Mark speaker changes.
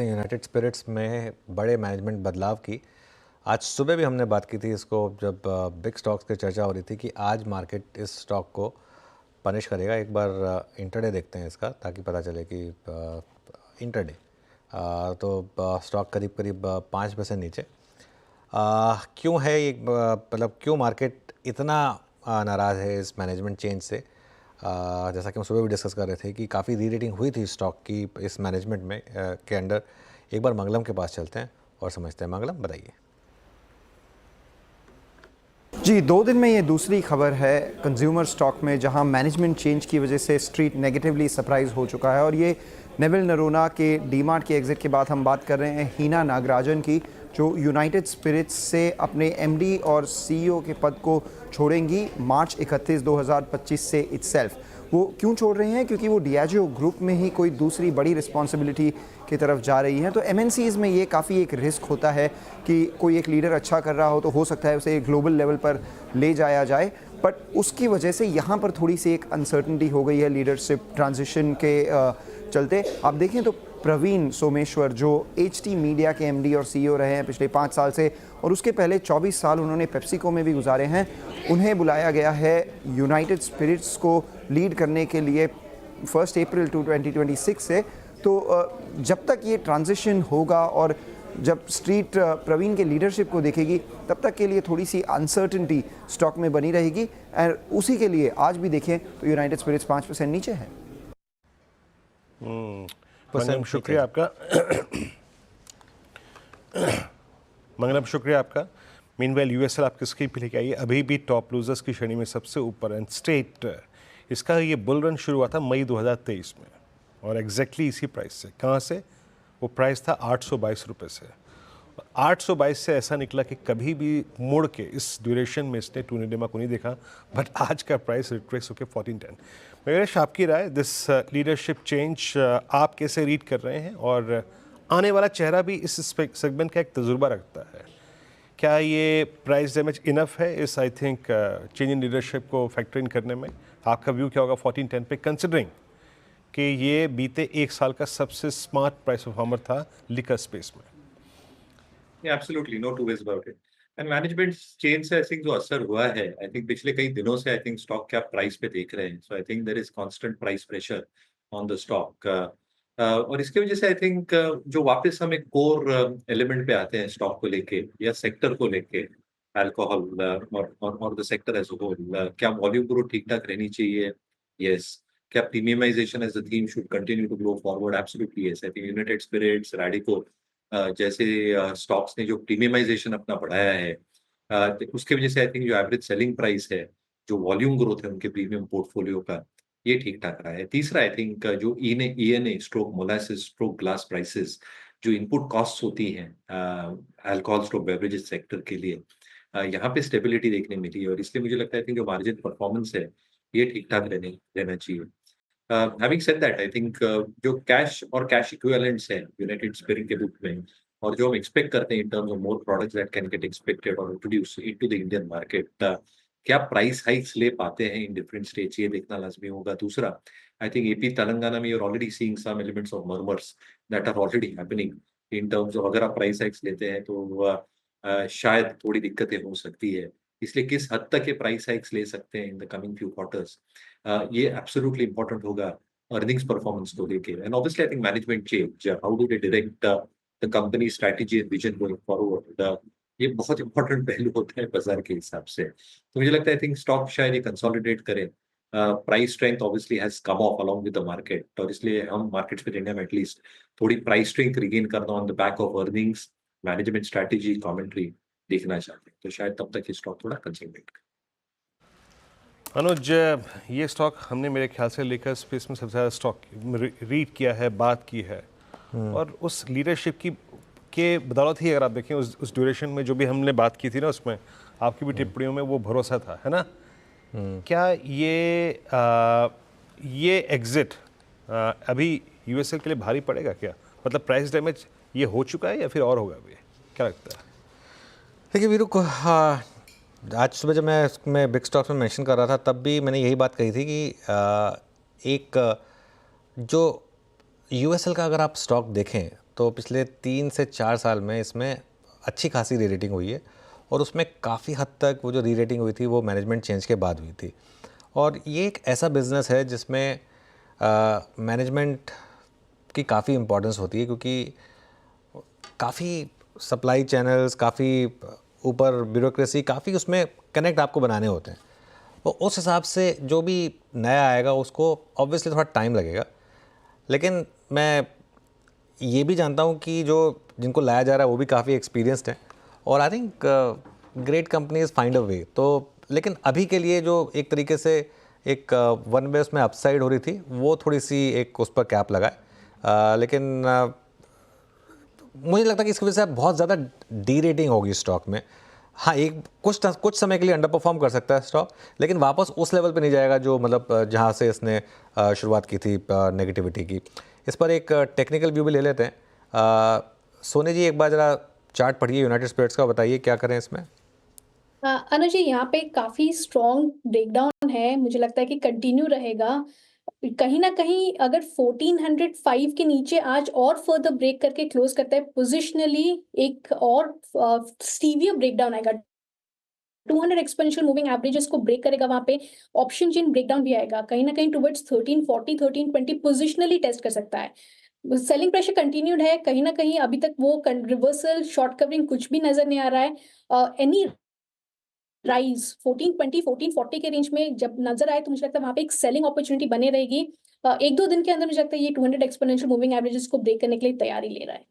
Speaker 1: United spirits में बड़े management बदलाव की आज सुबह भी हमने बात की थी इसको, जब बिग स्टॉक्स की चर्चा हो रही थी कि आज मार्केट इस स्टॉक को पनिश करेगा। एक बार इंटरडे देखते हैं इसका, ताकि पता चले कि इंटरडे तो स्टॉक करीब करीब 5% नीचे। क्यों है ये, मतलब क्यों मार्केट इतना नाराज़ है इस मैनेजमेंट चेंज से? जैसा कि हम सुबह भी डिस्कस कर रहे थे कि काफ़ी री रेटिंग हुई थी स्टॉक की इस मैनेजमेंट में के अंडर। एक बार मंगलम के पास चलते हैं और समझते हैं। मंगलम, बताइए।
Speaker 2: जी, 2 दिन में ये दूसरी खबर है कंज्यूमर स्टॉक में, जहां मैनेजमेंट चेंज की वजह से स्ट्रीट नेगेटिवली सरप्राइज हो चुका है। और ये नेविल नरोना के डीमार्ट के एग्जिट के बाद हम बात कर रहे हैं हीना नागराजन की, जो यूनाइटेड स्पिरिट्स से अपने एमडी और सीईओ के पद को छोड़ेंगी मार्च 31, 2025 से इटसेल्फ। वो क्यों छोड़ रही हैं? क्योंकि वो डियाजियो ग्रुप में ही कोई दूसरी बड़ी रिस्पॉन्सिबिलिटी की तरफ जा रही हैं। तो एमएनसीज़ में ये काफ़ी एक रिस्क होता है कि कोई एक लीडर अच्छा कर रहा हो तो हो सकता है उसे ग्लोबल लेवल पर ले जाया जाए, बट उसकी वजह से यहाँ पर थोड़ी सी एक अनसर्टनिटी हो गई है लीडरशिप ट्रांजिशन के चलते। आप देखें तो प्रवीण सोमेश्वर, जो एचटी मीडिया के एमडी और सीईओ रहे हैं पिछले 5 साल से, और उसके पहले 24 साल उन्होंने पेप्सिको में भी गुजारे हैं, उन्हें बुलाया गया है यूनाइटेड स्पिरिट्स को लीड करने के लिए 1 अप्रैल 2026 से। तो जब तक ये ट्रांजिशन होगा और जब स्ट्रीट प्रवीण के लीडरशिप को देखेगी, तब तक के लिए थोड़ी सी अनसर्टनिटी स्टॉक में बनी रहेगी। और उसी के लिए आज भी देखें तो यूनाइटेड स्पिरिट्स 5% नीचे है।
Speaker 3: मंगलम, शुक्रिया आपका। मंगलम, शुक्रिया आपका। मीनवेल यूएसएल आपकी स्क्रीन पे लेके आइए। अभी भी टॉप लूजर्स की श्रेणी में सबसे ऊपर एंड स्ट्रेट इसका ये बुल रन शुरू हुआ था मई 2023 में, और एग्जैक्टली इसी प्राइस से। कहाँ से? वो प्राइस था 822 रुपये से। 822 से ऐसा निकला कि कभी भी मुड़ के इस ड्यूरेशन में इसने टूनिडिमा को नहीं देखा, बट आज का प्राइस रिट्रेस होकर 1410। मेरेश, आपकी राय, दिस लीडरशिप चेंज आप कैसे रीड कर रहे हैं? और आने वाला चेहरा भी इस सेगमेंट का एक तजुर्बा रखता है। क्या ये प्राइस डैमेज इनफ है इस, I think, change in leadership को फैक्टर इन करने में? आपका व्यू क्या होगा 1410 पे, कंसिडरिंग कि ये बीते 1 साल का सबसे स्मार्ट प्राइस परफॉर्मर था लिकर स्पेस में?
Speaker 4: Absolutely, no two ways about it. And management change से आई थिंक जो असर हुआ है, आई थिंक पिछले कई दिनों से आई थिंक स्टॉक क्या प्राइस पे देख रहे हैं। So I think there is constant price pressure on the stock. और इसकी वजह से आई थिंक जो वापस हम एक कोर एलिमेंट पे आते हैं स्टॉक को लेके या सेक्टर को लेके, अल्कोहल और the sector as a whole, क्या वॉल्यूम ग्रोथ ठीक ठाक रहनी चाहिए? यस। क्या premiumization as a theme should continue to grow forward? Absolutely yes. I think United Spirits, Radico जैसे स्टॉक्स ने जो प्रीमियमाइजेशन अपना बढ़ाया है, उसके वजह से आई थिंक जो एवरेज सेलिंग प्राइस है, जो वॉल्यूम ग्रोथ है उनके प्रीमियम पोर्टफोलियो का, ये ठीक ठाक रहा है। तीसरा, आई थिंक जो ENA stroke molasses stroke glass prices, जो इनपुट कॉस्ट्स होती हैं अल्कोहल स्ट्रोक बेवरेजेस सेक्टर के लिए, यहाँ पे स्टेबिलिटी देखने मिली है। और इसलिए मुझे लगता है कि जो मार्जिन परफॉर्मेंस है ये ठीक ठाक रहना चाहिए। Having said that, I think जो कैश और कैश इक्विवेलेंट्स हैं यूनाइटेड स्पिरिट के बुक में, और जो हम एक्सपेक्ट करते हैं in terms of more products that can get expected और introduce into the Indian market, क्या प्राइस हाइक्स ले पाते हैं इन डिफरेंट स्टेट्स, ये देखना लाजमी होगा। दूसरा, आई थिंक एपी तेलंगाना में you are already seeing some elements of murmurs that are already happening in terms of, अगर आप प्राइस हाइक्स लेते हैं तो शायद थोड़ी दिक्कतें हो सकती है। इसलिए किस हद तक ये प्राइस हाइक्स ले सकते हैं in the coming few quarters, ये एब्सोल्युटली इंपॉर्टेंट होगा अर्निंग्स परफॉर्मेंस को लेके। And obviously I think management change, how do they direct the company strategy and vision going forward, ये बहुत इंपॉर्टेंट पहलू होता है बाजार के हिसाब से। तो मुझे लगता है आई थिंक स्टॉक शायद ये कंसोलिडेट करें। Price strength obviously has come of along with the market, और इसलिए हम मार्केट्स में इंडिया में एटलीस्ट थोड़ी प्राइस स्ट्रेंथ रिगेन करना on the back of earnings, management strategy, commentary देखना चाहते हैं। तो शायद तब तक ये स्टॉक थोड़ा कंसोलिडेट करें।
Speaker 3: अनुज, ये स्टॉक हमने मेरे ख्याल से लेकर स्पेस में सबसे ज़्यादा स्टॉक रीड किया है, बात की है, और उस लीडरशिप की के बदौलत ही अगर आप देखें उस ड्यूरेशन में जो भी हमने बात की थी ना, उसमें आपकी भी टिप्पणियों में वो भरोसा था, है ना? क्या ये एग्जिट अभी यूएसएल के लिए भारी पड़ेगा क्या? मतलब प्राइस डैमेज ये हो चुका है या फिर और होगा अभी, क्या लगता है?
Speaker 1: देखिए वीरू को, आज सुबह जब मैं इसमें बिग स्टॉक्स में मेंशन कर रहा था, तब भी मैंने यही बात कही थी कि एक जो यूएसएल का अगर आप स्टॉक देखें तो पिछले 3 से 4 साल में इसमें अच्छी खासी री रेटिंग हुई है और उसमें काफ़ी हद तक वो जो री रेटिंग हुई थी वो मैनेजमेंट चेंज के बाद हुई थी। और ये एक ऐसा बिज़नेस है जिसमें मैनेजमेंट की काफ़ी इम्पोर्टेंस होती है, क्योंकि काफ़ी सप्लाई चैनल्स, काफ़ी ऊपर ब्यूरोक्रेसी, काफ़ी उसमें कनेक्ट आपको बनाने होते हैं। तो उस हिसाब से जो भी नया आएगा उसको ऑब्वियसली थोड़ा टाइम लगेगा, लेकिन मैं ये भी जानता हूँ कि जो जिनको लाया जा रहा है वो भी काफ़ी एक्सपीरियंस्ड हैं और I think great companies find a way. तो लेकिन अभी के लिए जो एक तरीके से एक वन वे उसमें अपसाइड हो रही थी वो थोड़ी सी एक उस पर कैप लगा है, लेकिन मुझे लगता है कि इसकी वजह से बहुत ज़्यादा डी रेटिंग होगी स्टॉक में। हाँ, एक कुछ समय के लिए अंडर परफॉर्म कर सकता है स्टॉक, लेकिन वापस उस लेवल पे नहीं जाएगा जो मतलब जहाँ से इसने शुरुआत की थी नेगेटिविटी की। इस पर एक टेक्निकल व्यू भी ले लेते हैं। सोनी जी, एक बार ज़रा चार्ट पढ़िए यूनाइटेड स्पिरिट्स का, बताइए क्या करें इसमें।
Speaker 5: अनुज जी, यहाँ पे काफी स्ट्रॉन्ग ब्रेकडाउन है, मुझे लगता है कि कंटिन्यू रहेगा। कहीं ना कहीं अगर 1405 के नीचे आज और फर्दर ब्रेक करके क्लोज करता है पोजिशनली, एक और सीवियर ब्रेकडाउन आएगा। 200 एक्सपोनेंशियल मूविंग एवरेजेस को ब्रेक करेगा, वहां पे ऑप्शन चेन ब्रेकडाउन भी आएगा, कहीं ना कहीं टुवर्ड्स 1340 1320 पोजिशनली टेस्ट कर सकता है। सेलिंग प्रेशर कंटिन्यूड है, कहीं ना कहीं अभी तक वो रिवर्सल शॉर्ट कवरिंग कुछ भी नजर नहीं आ रहा है। एनी राइज 1420 1440 के रेंज में जब नजर आए तो मुझे लगता है वहां पे एक सेलिंग अपॉर्चुनिटी बने रहेगी। एक दो दिन के अंदर मुझे लगता है ये 200 एक्सपोनेंशियल मूविंग एवरेजेस को ब्रेक करने के लिए तैयारी ले रहा है।